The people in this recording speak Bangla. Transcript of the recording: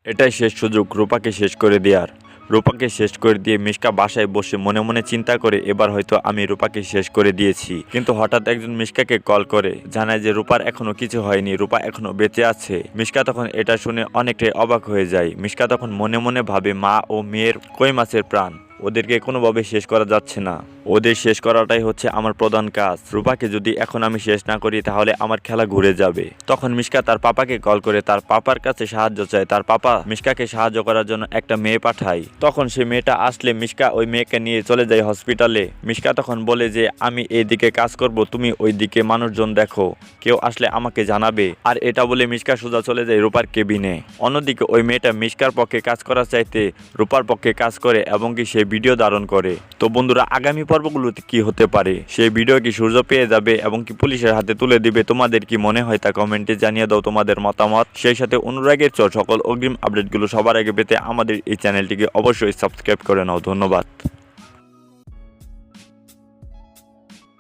এটাই শেষ সুযোগ রূপাকে শেষ করে দেওয়ার। রূপাকে শেষ করে দিয়ে মিশকা বাসায় বসে মনে মনে চিন্তা করে এবার হয়তো আমি রূপাকে শেষ করে দিয়েছি। কিন্তু হঠাৎ একজন মিশকাকে কল করে জানায় যে রূপার এখনো কিছু হয়নি, রূপা এখনো বেঁচে আছে। মিশকা তখন এটা শুনে অনেকটাই অবাক হয়ে যায়। মিশকা তখন মনে মনে ভাবে মা ও মেয়ের কই মাছের প্রাণ, ওদেরকে কোনোভাবে শেষ করা যাচ্ছে না। ওদের শেষ করাটাই হচ্ছে আমার প্রধান কাজ। রূপাকে যদি এখন আমি শেষ না করি তাহলে আমার খেলা ঘুরে যাবে। তখন মিশকা তার পাপাকে কল করে তার পাপার কাছে সাহায্য চায়। তার পাপা মিশকাকে সাহায্য করার জন্য একটা মেয়ে পাঠায়। তখন সেই মেয়েটা আসলে মিশকা ওই মেয়েকে নিয়ে চলে যায় হসপিটালে। মিশকা তখন বলে যে আমি এইদিকে কাজ করব, তুমি ওইদিকে মানুষজন দেখো, কেউ আসলে আমাকে জানাবে। আর এটা বলে মিশকা সোজা চলে যায় রূপার কেবিনে। অন্যদিকে ওই মেয়েটা মিশকার পক্ষে কাজ করার চাইতে রূপার পক্ষে কাজ করে এবং কি সেই ভিডিও ধারণ করে। তো বন্ধুরা, আগামী পর্বগুলোতে কি হতে পারে? সেই ভিডিও কি সূর্য পেয়ে যাবে এবং কি পুলিশের হাতে তুলে দিবে? তোমাদের কি মনে হয় তা কমেন্টে জানিয়ে দাও তোমাদের মতামত। সেই সাথে অনুরাগের চর সকল অগ্রিম আপডেটগুলো সবার আগে পেতে আমাদের এই চ্যানেলটিকে অবশ্যই সাবস্ক্রাইব করে নাও। ধন্যবাদ।